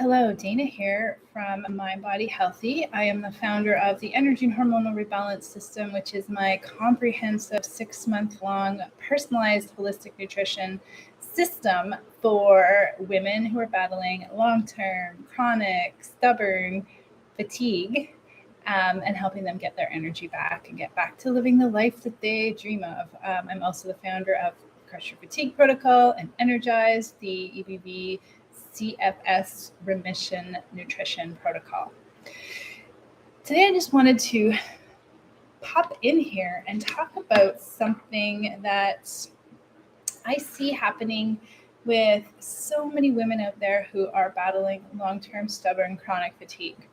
Hello, Dana here from Mind Body Healthy. I am the founder of the Energy and Hormonal Rebalance System, which is my comprehensive 6-month long personalized holistic nutrition system for women who are battling long term, chronic, stubborn fatigue, and helping them get their energy back and get back to living the life that they dream of. I'm also the founder of Crush Your Fatigue Protocol and Energize, the EBV CFS Remission Nutrition Protocol. Today, I just wanted to pop in here and talk about something that I see happening with so many women out there who are battling long-term, stubborn, chronic fatigue.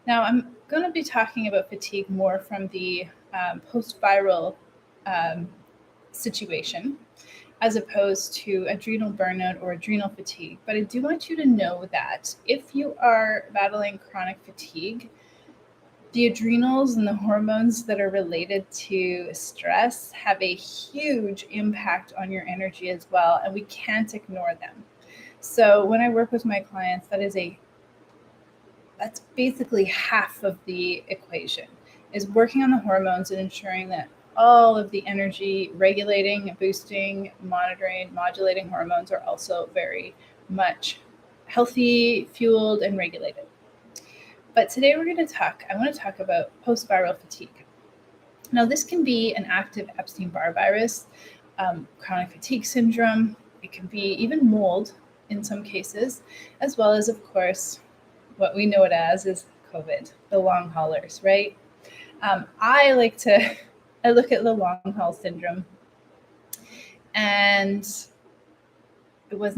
Now, I'm going to be talking about fatigue more from the post-viral situation, as opposed to adrenal burnout or adrenal fatigue. But I do want you to know that if you are battling chronic fatigue, the adrenals and the hormones that are related to stress have a huge impact on your energy as well, and we can't ignore them. So when I work with my clients, that's basically half of the equation, is working on the hormones and ensuring that all of the energy regulating, boosting, monitoring, modulating hormones are also very much healthy, fueled, and regulated. But today I want to talk about post-viral fatigue. Now, this can be an active Epstein-Barr virus, chronic fatigue syndrome. It can be even mold in some cases, as well as, of course, what we know it as is COVID, the long haulers, right? I look at the long haul syndrome, and there was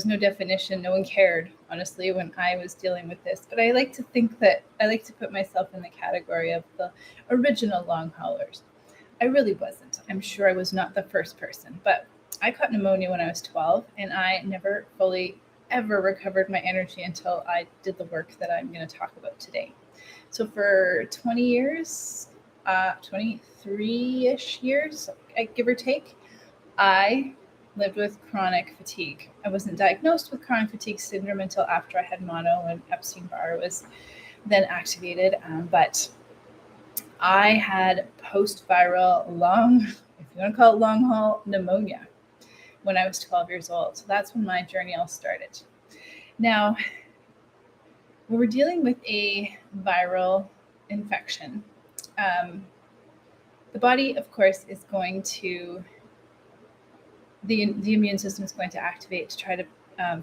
no definition. No one cared, honestly, when I was dealing with this. But I like to think that I like to put myself in the category of the original long haulers. I really wasn't. I'm sure I was not the first person, but I caught pneumonia when I was 12, and I never fully ever recovered my energy until I did the work that I'm going to talk about today. So for 20 years, 23-ish years, give or take, I lived with chronic fatigue. I wasn't diagnosed with chronic fatigue syndrome until after I had mono and Epstein-Barr was then activated. But I had post-viral if you want to call it long haul, pneumonia when I was 12 years old. So that's when my journey all started. Now, when we're dealing with a viral infection, the body, of course, is going to, the immune system is going to activate to try to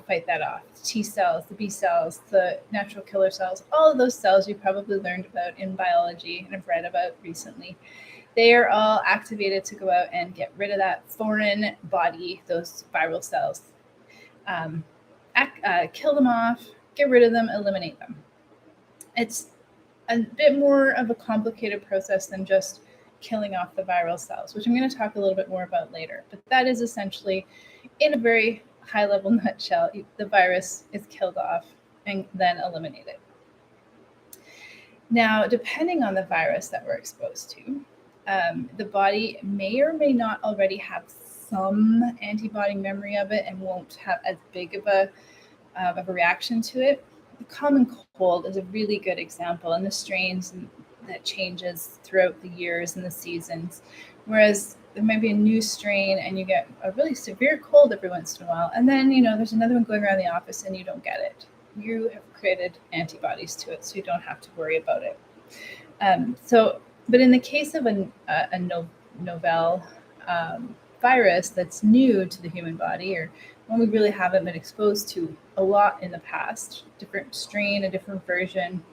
fight that off. The T cells, the B cells, the natural killer cells, all of those cells you probably learned about in biology and have read about recently. They are all activated to go out and get rid of that foreign body, those viral cells. Kill them off, get rid of them, eliminate them. It's a bit more of a complicated process than just killing off the viral cells, which I'm going to talk a little bit more about later. But that is essentially, in a very high-level nutshell, the virus is killed off and then eliminated. Now, depending on the virus that we're exposed to, the body may or may not already have some antibody memory of it and won't have as big of a reaction to it. The common cold is a really good example, and the strains that changes throughout the years and the seasons. Whereas there might be a new strain and you get a really severe cold every once in a while, and then there's another one going around the office and you don't get it. You have created antibodies to it, so you don't have to worry about it. But in the case of a novel virus that's new to the human body, or one we really haven't been exposed to a lot in the past, different strain, a different version,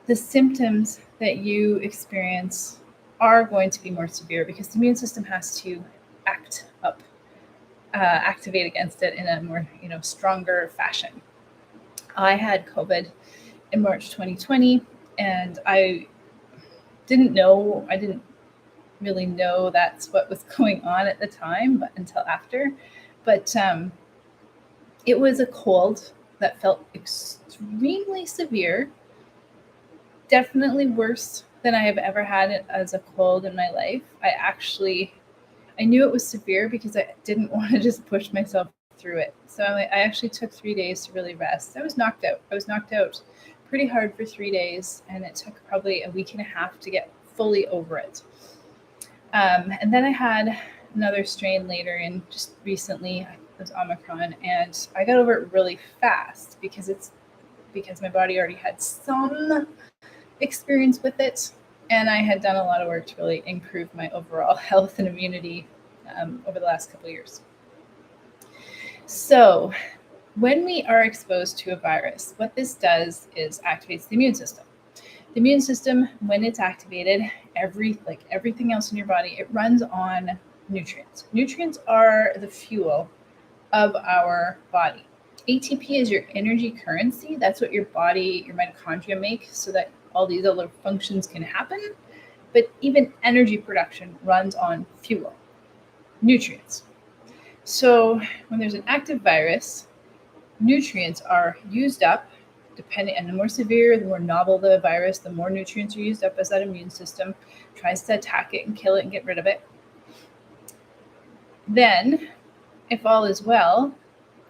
the symptoms that you experience are going to be more severe because the immune system has to activate against it in a more, stronger fashion. I had COVID in March 2020, and I didn't really know that's what was going on at the time, but until after. But it was a cold that felt extremely severe, definitely worse than I have ever had it as a cold in my life. I knew it was severe because I didn't want to just push myself through it. So I actually took 3 days to really rest. I was knocked out. I was knocked out pretty hard for 3 days, and it took probably a week and a half to get fully over it. And then I had another strain later, and just recently it was Omicron, and I got over it really fast because my body already had some experience with it, and I had done a lot of work to really improve my overall health and immunity over the last couple of years. So when we are exposed to a virus, what this does is activates the immune system. The immune system, when it's activated, everything else in your body, it runs on nutrients. Nutrients are the fuel of our body. ATP is your energy currency. That's what your body, your mitochondria make so that all these other functions can happen. But even energy production runs on fuel, nutrients. So when there's an active virus, nutrients are used up, and the more severe, the more novel the virus, the more nutrients are used up as that immune system tries to attack it and kill it and get rid of it. Then, if all is well,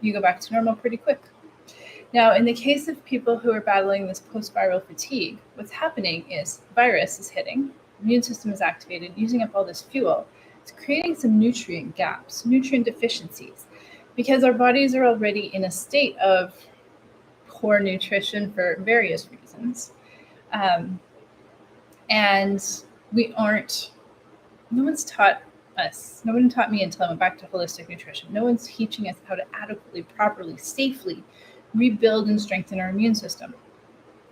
you go back to normal pretty quick. Now, in the case of people who are battling this post-viral fatigue, what's happening is virus is hitting, immune system is activated, using up all this fuel. It's creating some nutrient gaps, nutrient deficiencies, because our bodies are already in a state of poor nutrition for various reasons. And no one's taught us, no one taught me until I went back to holistic nutrition. No one's teaching us how to adequately, properly, safely rebuild and strengthen our immune system.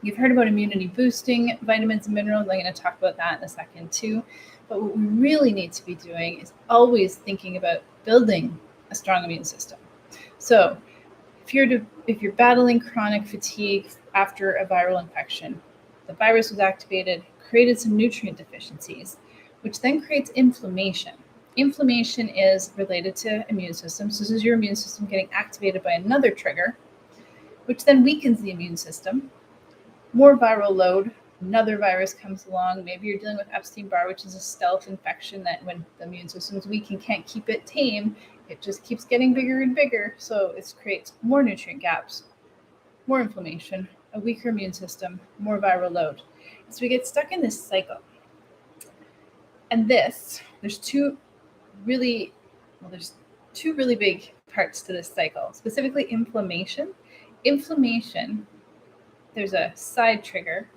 You've heard about immunity boosting vitamins and minerals. I'm going to talk about that in a second too. But what we really need to be doing is always thinking about building a strong immune system. So if you're battling chronic fatigue after a viral infection, the virus was activated, created some nutrient deficiencies, which then creates inflammation. Inflammation is related to immune system. So this is your immune system getting activated by another trigger, which then weakens the immune system. More viral load, another virus comes along. Maybe you're dealing with Epstein-Barr, which is a stealth infection that when the immune system is weak and can't keep it tame, it just keeps getting bigger and bigger. So it creates more nutrient gaps, more inflammation, a weaker immune system, more viral load. So we get stuck in this cycle. And there's two really big parts to this cycle, specifically inflammation. Inflammation, there's a side trigger.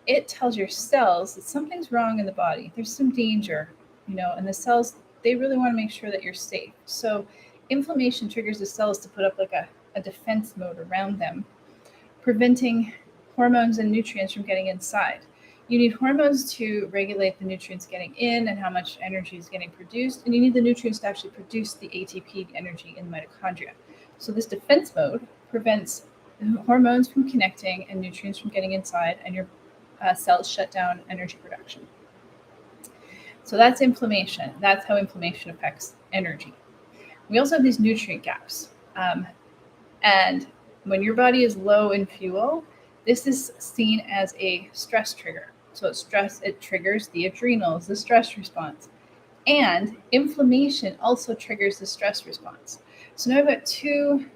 It tells your cells that something's wrong in the body. There's some danger, and the cells, they really want to make sure that you're safe. So inflammation triggers the cells to put up like a defense mode around them, preventing hormones and nutrients from getting inside. You need hormones to regulate the nutrients getting in and how much energy is getting produced. And you need the nutrients to actually produce the ATP, the energy in the mitochondria. So this defense mode prevents the hormones from connecting and nutrients from getting inside, and your cells shut down energy production. So that's inflammation. That's how inflammation affects energy. We also have these nutrient gaps. And when your body is low in fuel, this is seen as a stress trigger. So it triggers the adrenals, the stress response. And inflammation also triggers the stress response. So now I've got two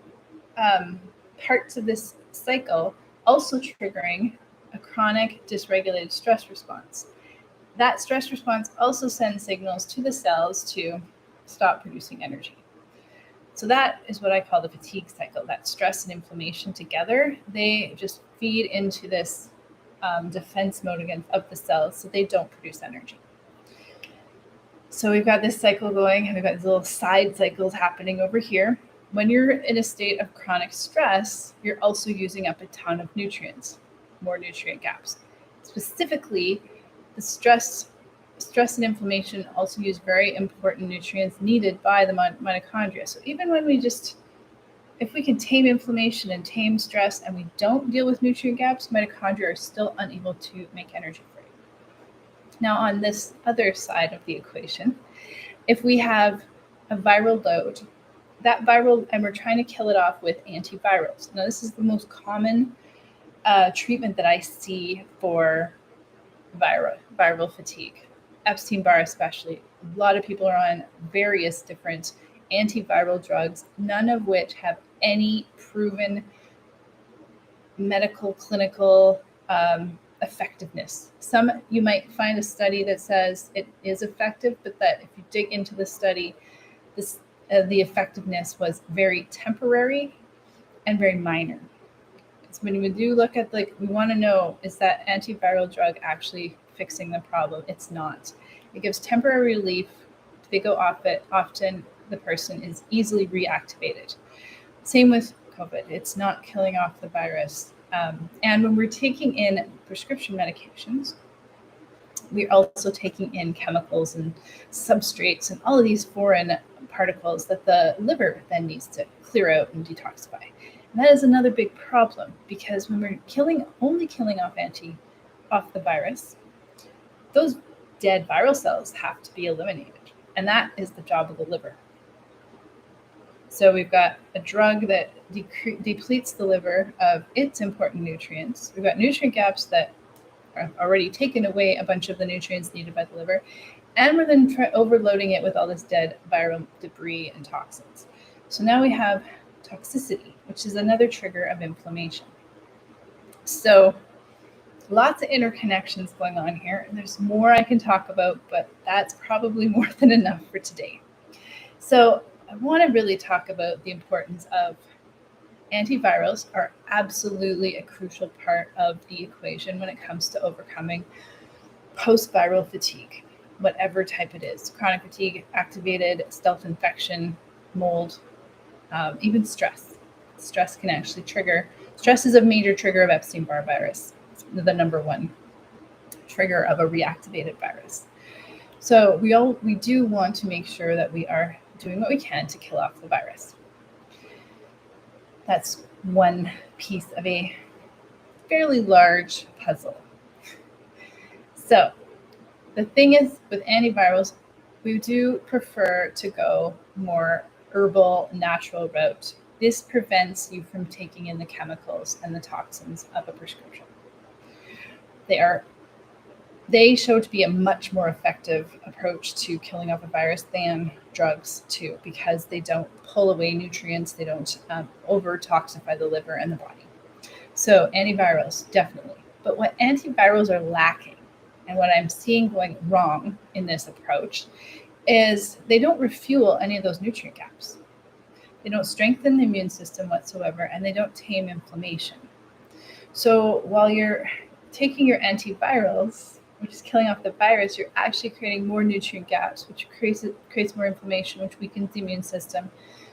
parts of this cycle also triggering a chronic dysregulated stress response. That stress response also sends signals to the cells to stop producing energy. So that is what I call the fatigue cycle. That stress and inflammation together, they just feed into this defense mode of the cells so they don't produce energy. So we've got this cycle going, and we've got these little side cycles happening over here. When you're in a state of chronic stress, you're also using up a ton of nutrients, more nutrient gaps. Specifically, the stress and inflammation also use very important nutrients needed by the mitochondria. So even when if we can tame inflammation and tame stress and we don't deal with nutrient gaps, mitochondria are still unable to make energy for you. Now on this other side of the equation, if we have a viral load, and we're trying to kill it off with antivirals. Now this is the most common treatment that I see for viral fatigue. Epstein-Barr especially. A lot of people are on various different antiviral drugs, none of which have any proven medical, clinical effectiveness. Some, you might find a study that says it is effective, but that if you dig into the study, the effectiveness was very temporary and very minor. So when we do look at, like, we want to know, is that antiviral drug actually fixing the problem? It's not. It gives temporary relief. If they go off it, often the person is easily reactivated. Same with COVID. It's not killing off the virus. And when we're taking in prescription medications, we're also taking in chemicals and substrates and all of these foreign particles that the liver then needs to clear out and detoxify. And that is another big problem, because when we're only killing off the virus, those dead viral cells have to be eliminated. And that is the job of the liver. So we've got a drug that depletes the liver of its important nutrients. We've got nutrient gaps that are already taken away a bunch of the nutrients needed by the liver. And we're then overloading it with all this dead viral debris and toxins. So now we have toxicity, which is another trigger of inflammation. So lots of interconnections going on here. And there's more I can talk about, but that's probably more than enough for today. So I want to really talk about the importance of antivirals. Are absolutely a crucial part of the equation when it comes to overcoming post-viral fatigue, whatever type it is. Chronic fatigue, activated stealth infection, mold, even stress. Stress can actually trigger. Stress is a major trigger of Epstein-Barr virus. It's the number one trigger of a reactivated virus. So we do want to make sure that we are doing what we can to kill off the virus. That's one piece of a fairly large puzzle. So the thing is, with antivirals, we do prefer to go more herbal, natural route. This prevents you from taking in the chemicals and the toxins of a prescription. They show to be a much more effective approach to killing off a virus than drugs too, because they don't pull away nutrients, they don't over-toxify the liver and the body. So antivirals, definitely. But what antivirals are lacking, and what I'm seeing going wrong in this approach, is they don't refuel any of those nutrient gaps. They don't strengthen the immune system whatsoever, and they don't tame inflammation. So while you're taking your antivirals, which is killing off the virus, you're actually creating more nutrient gaps, which creates more inflammation, which weakens the immune system,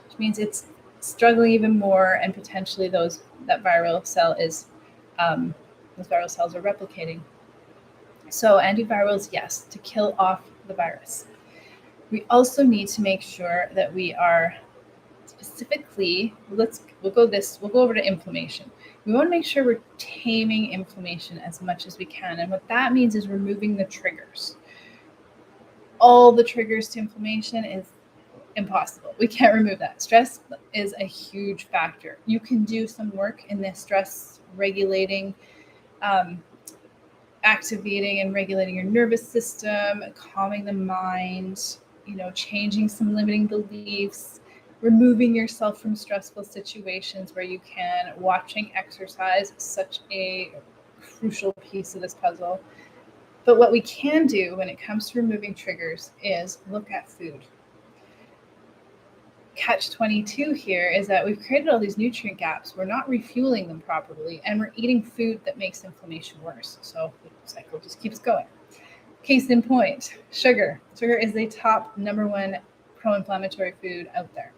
which means it's struggling even more, and potentially those viral cells are replicating. So antivirals, yes, to kill off the virus. We also need to make sure that we are specifically, we'll go over to inflammation. We want to make sure we're taming inflammation as much as we can. And what that means is removing the triggers. All the triggers to inflammation is impossible. We can't remove that. Stress is a huge factor. You can do some work in this stress regulating, activating and regulating your nervous system, calming the mind, changing some limiting beliefs, removing yourself from stressful situations where you can. Watching exercise is such a crucial piece of this puzzle. But what we can do when it comes to removing triggers is look at food. Catch-22 here is that we've created all these nutrient gaps. We're not refueling them properly, and we're eating food that makes inflammation worse. So the cycle just keeps going. Case in point, sugar. Sugar is the top number one pro-inflammatory food out there.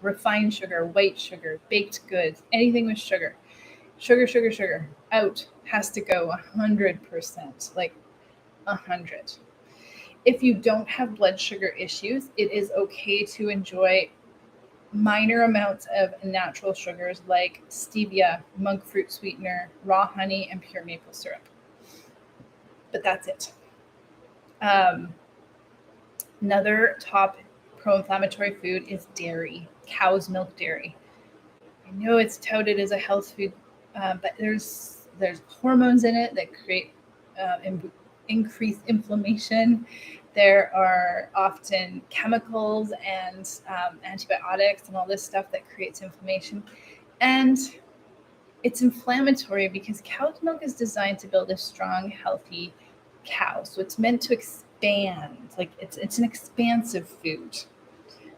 Refined sugar, white sugar, baked goods, anything with sugar. Sugar, out, has to go 100%, like 100. If you don't have blood sugar issues, it is okay to enjoy minor amounts of natural sugars like stevia, monk fruit sweetener, raw honey, and pure maple syrup. But that's it. Another top pro-inflammatory food is dairy, cow's milk dairy. I know it's touted as a health food, but there's hormones in it that create increased inflammation, There are often chemicals and antibiotics and all this stuff that creates inflammation. And it's inflammatory because cow's milk is designed to build a strong, healthy cow. So it's meant to expand. Like it's an expansive food.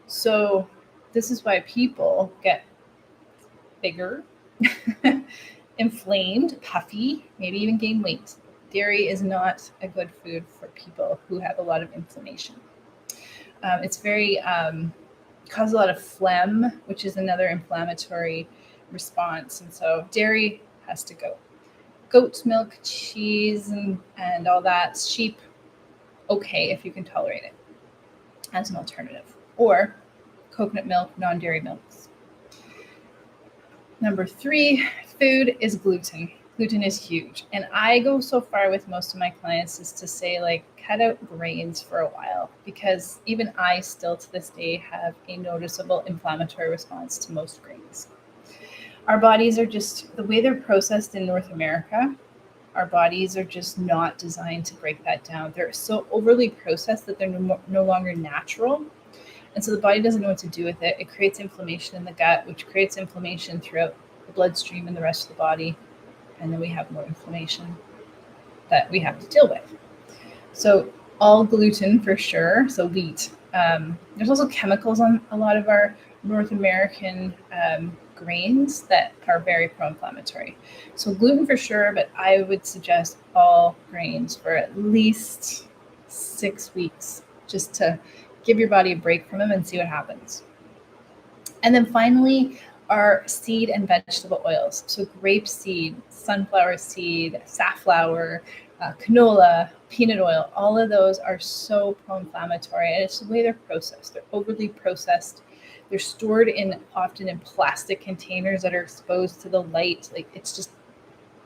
So this is why people get bigger, inflamed, puffy, maybe even gain weight. Dairy is not a good food for people who have a lot of inflammation. It's very causes a lot of phlegm, which is another inflammatory response, and so dairy has to go. Goat's milk, cheese, and all that. Sheep, okay, if you can tolerate it as an alternative, or coconut milk, non-dairy milks. Number 3, food is gluten. Gluten is huge. And I go so far with most of my clients is to say, like, cut out grains for a while, because even I still to this day have a noticeable inflammatory response to most grains. Our bodies are just, the way they're processed in North America, our bodies are just not designed to break that down. They're so overly processed that they're no longer natural. And so the body doesn't know what to do with it. It creates inflammation in the gut, which creates inflammation throughout the bloodstream and the rest of the body. And then we have more inflammation that we have to deal with. So all gluten for sure. So wheat. There's also chemicals on a lot of our North American grains that are very pro-inflammatory. So gluten for sure, but I would suggest all grains for at least 6 weeks, just to give your body a break from them and see what happens. And then finally, are seed and vegetable oils. So grapeseed, sunflower seed, safflower, canola, peanut oil, all of those are so pro-inflammatory. And it's the way they're processed. They're overly processed. They're stored often in plastic containers that are exposed to the light. Like, it's just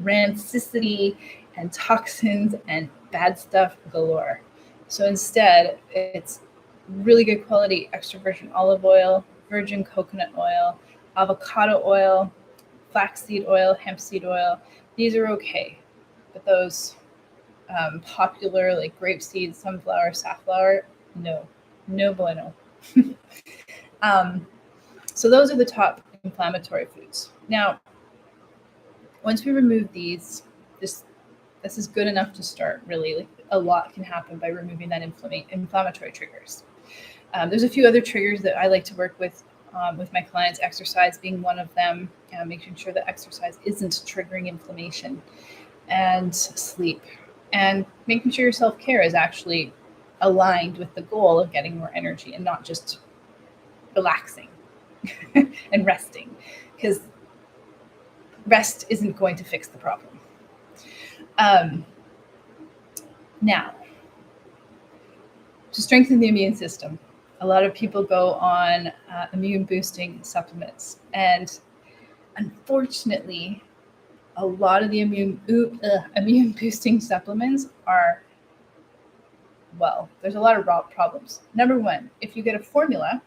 rancidity and toxins and bad stuff galore. So instead, it's really good quality extra virgin olive oil, virgin coconut oil, avocado oil, flaxseed oil, hemp seed oil. These are okay, but those popular like grapeseed, sunflower, safflower, no bueno. So those are the top inflammatory foods. Now, once we remove these, this is good enough to start. Really, like, a lot can happen by removing that inflammatory triggers. There's a few other triggers that I like to work with my clients, exercise being one of them, making sure that exercise isn't triggering inflammation, and sleep, and making sure your self-care is actually aligned with the goal of getting more energy and not just relaxing and resting, because rest isn't going to fix the problem. Now, to strengthen the immune system, a lot of people go on immune boosting supplements. And unfortunately, a lot of the immune boosting supplements are, well, there's a lot of problems. Number one, if you get a formula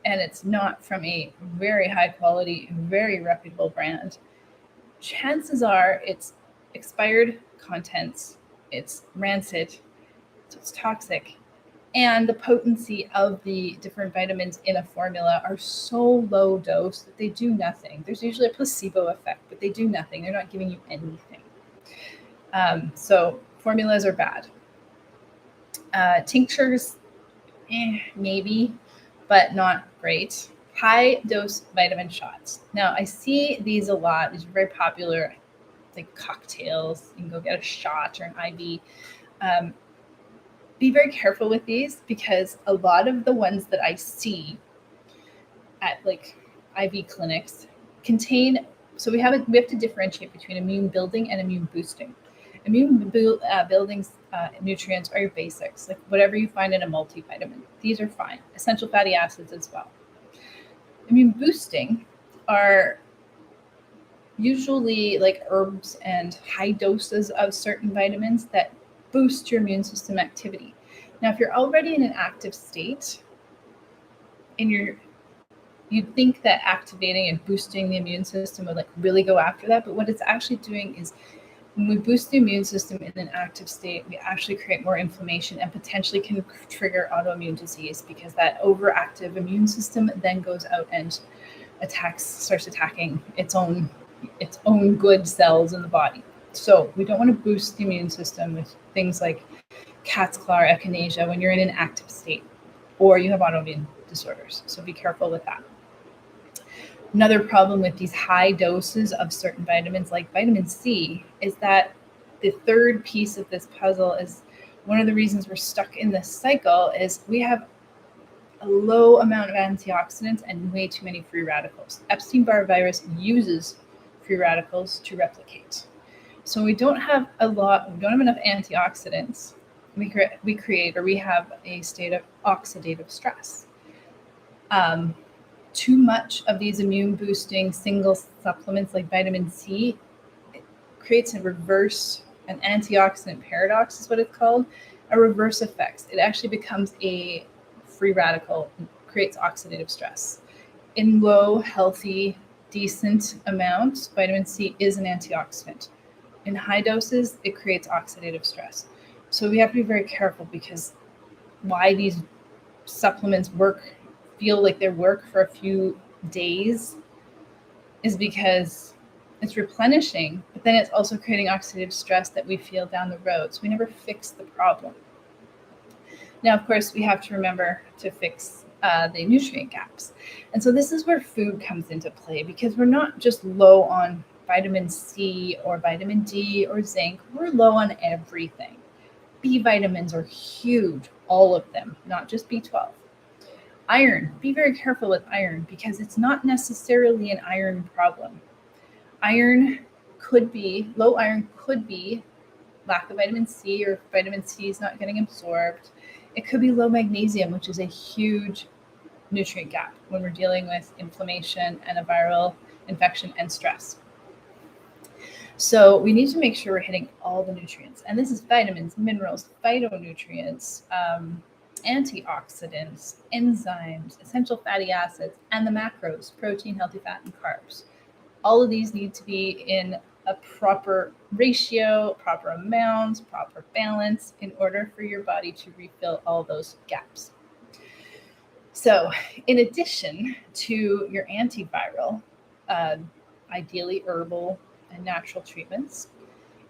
and it's not from a very high quality, very reputable brand, chances are it's expired contents, it's rancid, so it's toxic. And the potency of the different vitamins in a formula are so low dose that they do nothing. There's usually a placebo effect, but they do nothing. They're not giving you anything. So formulas are bad. Tinctures, maybe, but not great. High dose vitamin shots. Now, I see these a lot. These are very popular, like cocktails. You can go get a shot or an IV. Be very careful with these, because a lot of the ones that I see at like IV clinics contain, so we have to differentiate between immune building and immune boosting. Immune building nutrients are your basics, like whatever you find in a multivitamin. These are fine. Essential fatty acids as well. Immune boosting are usually like herbs and high doses of certain vitamins that boost your immune system activity. Now, if you're already in an active state and you'd think that activating and boosting the immune system would like really go after that, but what it's actually doing is When we boost the immune system in an active state, we actually create more inflammation and potentially can trigger autoimmune disease, because that overactive immune system then goes out and starts attacking its own good cells in the body. So we don't want to boost the immune system with things like cat's claw or echinacea when you're in an active state or you have autoimmune disorders. So be careful with that. Another problem with these high doses of certain vitamins like vitamin C is that the third piece of this puzzle is one of the reasons we're stuck in this cycle is we have a low amount of antioxidants and way too many free radicals. Epstein-Barr virus uses free radicals to replicate. So we don't have enough antioxidants. We have a state of oxidative stress. Too much of these immune boosting single supplements like vitamin C creates an antioxidant paradox is what it's called, a reverse effect. It actually becomes a free radical and creates oxidative stress. In low, healthy, decent amounts, vitamin C is an antioxidant. In high doses, it creates oxidative stress. So we have to be very careful, because why these supplements feel like they work for a few days is because it's replenishing, but then it's also creating oxidative stress that we feel down the road. So we never fix the problem. Now, of course, we have to remember to fix the nutrient gaps. And so this is where food comes into play, because we're not just low on vitamin C or vitamin D or zinc. We're low on everything. B vitamins are huge, all of them, not just B12. Iron, be very careful with iron, because it's not necessarily an iron problem. Low iron could be lack of vitamin C, or vitamin C is not getting absorbed. It could be low magnesium, which is a huge nutrient gap when we're dealing with inflammation and a viral infection and stress. So we need to make sure we're hitting all the nutrients. And this is vitamins, minerals, phytonutrients, antioxidants, enzymes, essential fatty acids, and the macros, protein, healthy fat, and carbs. All of these need to be in a proper ratio, proper amounts, proper balance in order for your body to refill all those gaps. So in addition to your antiviral, ideally herbal and natural treatments,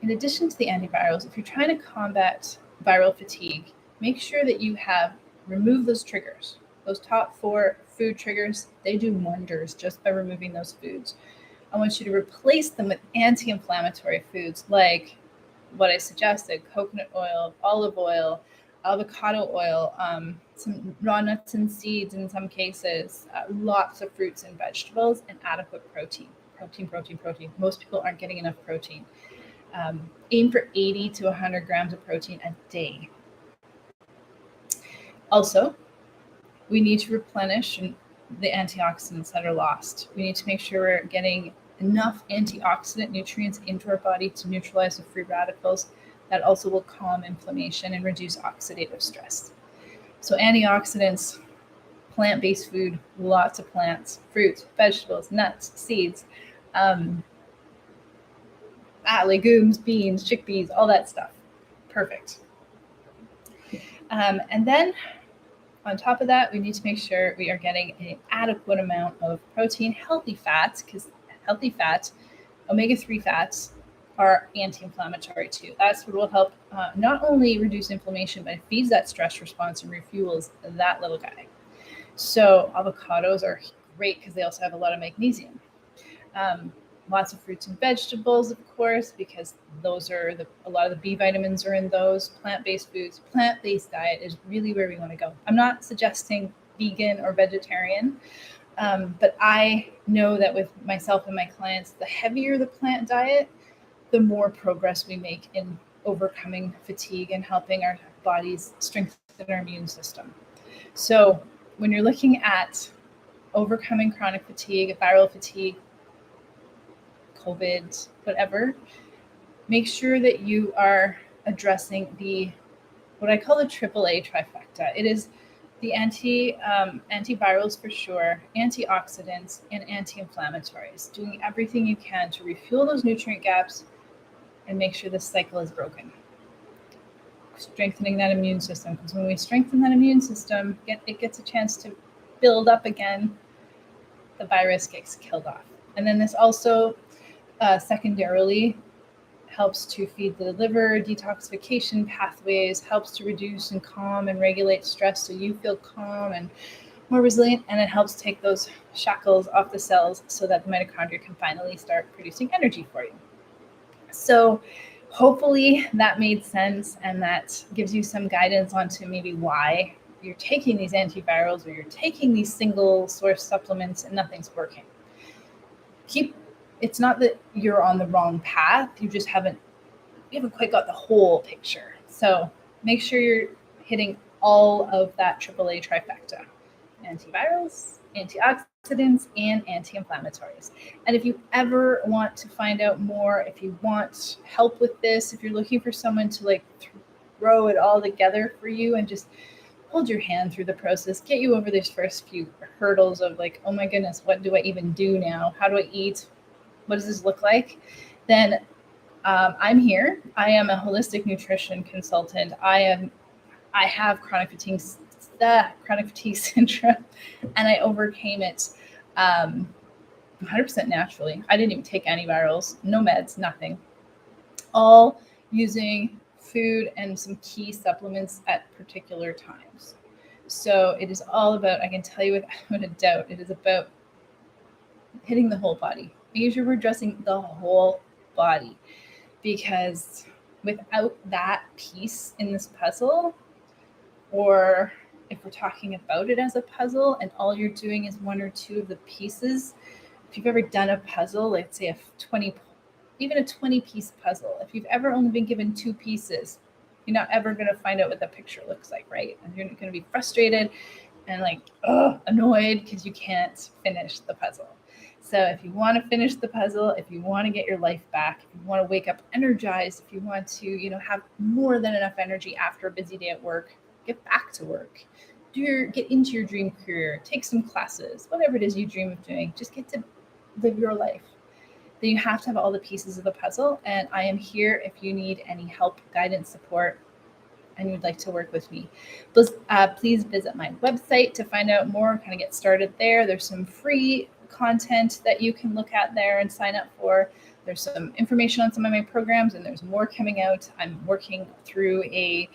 in addition to the antivirals, if you're trying to combat viral fatigue, make sure that you have removed those triggers. Those top 4 food triggers, they do wonders just by removing those foods. I want you to replace them with anti-inflammatory foods like what I suggested: coconut oil, olive oil, avocado oil, some raw nuts and seeds in some cases, lots of fruits and vegetables, and adequate protein. Protein. Most people aren't getting enough protein. Aim for 80 to 100 grams of protein a day. Also, we need to replenish the antioxidants that are lost. We need to make sure we're getting enough antioxidant nutrients into our body to neutralize the free radicals. That also will calm inflammation and reduce oxidative stress. So antioxidants, plant-based food, lots of plants, fruits, vegetables, nuts, seeds, legumes, beans, chickpeas, all that stuff. Perfect. And then on top of that, we need to make sure we are getting an adequate amount of protein, healthy fats, because healthy fats, omega-3 fats, are anti-inflammatory too. That's what will help not only reduce inflammation, but it feeds that stress response and refuels that little guy. So avocados are great because they also have a lot of magnesium. Lots of fruits and vegetables, of course, because those are a lot of the B vitamins are in those. Plant-based foods, plant-based diet is really where we want to go. I'm not suggesting vegan or vegetarian, but I know that with myself and my clients, the heavier the plant diet, the more progress we make in overcoming fatigue and helping our bodies strengthen our immune system. So when you're looking at overcoming chronic fatigue, viral fatigue, COVID, whatever, make sure that you are addressing what I call the AAA trifecta. It is the antivirals for sure, antioxidants, and anti-inflammatories, doing everything you can to refuel those nutrient gaps, and make sure this cycle is broken. Strengthening that immune system, because when we strengthen that immune system, it gets a chance to build up again, the virus gets killed off. And then this also secondarily helps to feed the liver detoxification pathways, helps to reduce and calm and regulate stress so you feel calm and more resilient, and it helps take those shackles off the cells so that the mitochondria can finally start producing energy for you. So hopefully that made sense, and that gives you some guidance onto maybe why you're taking these antivirals or you're taking these single source supplements and nothing's working. It's not that you're on the wrong path, you haven't quite got the whole picture. So make sure you're hitting all of that AAA trifecta: antivirals, antioxidants, and anti-inflammatories. And if you ever want to find out more, if you want help with this, if you're looking for someone to throw it all together for you and just hold your hand through the process, get you over these first few hurdles of oh my goodness, what do I even do now? How do I eat? What does this look like? Then I'm here. I am a holistic nutrition consultant. I have chronic fatigue syndrome, and I overcame it 100% naturally. I didn't even take antivirals, no meds, nothing. All using food and some key supplements at particular times. So it is all about, I can tell you without a doubt, it is about hitting the whole body. Making sure we're addressing the whole body, because without that piece in this puzzle, or if we're talking about it as a puzzle and all you're doing is one or two of the pieces, if you've ever done a puzzle, let's say a 20-piece puzzle, if you've ever only been given 2 pieces, you're not ever going to find out what the picture looks like, right? And you're going to be frustrated and annoyed because you can't finish the puzzle. So if you want to finish the puzzle, if you want to get your life back, if you want to wake up energized, if you want to, have more than enough energy after a busy day at work, get back to work, get into your dream career, take some classes, whatever it is you dream of doing, just get to live your life. Then you have to have all the pieces of the puzzle. And I am here if you need any help, guidance, support, and you'd like to work with me. Please visit my website to find out more, kind of get started there. There's some free content that you can look at there and sign up for. There's some information on some of my programs, and there's more coming out. I'm working through a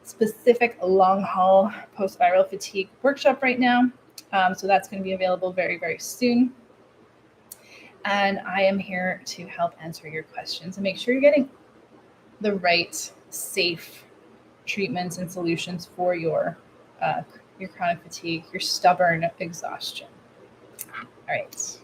specific long haul post-viral fatigue workshop right now. So that's going to be available very, very soon. And I am here to help answer your questions and make sure you're getting the right, safe treatments and solutions for your chronic fatigue, your stubborn exhaustion. All right.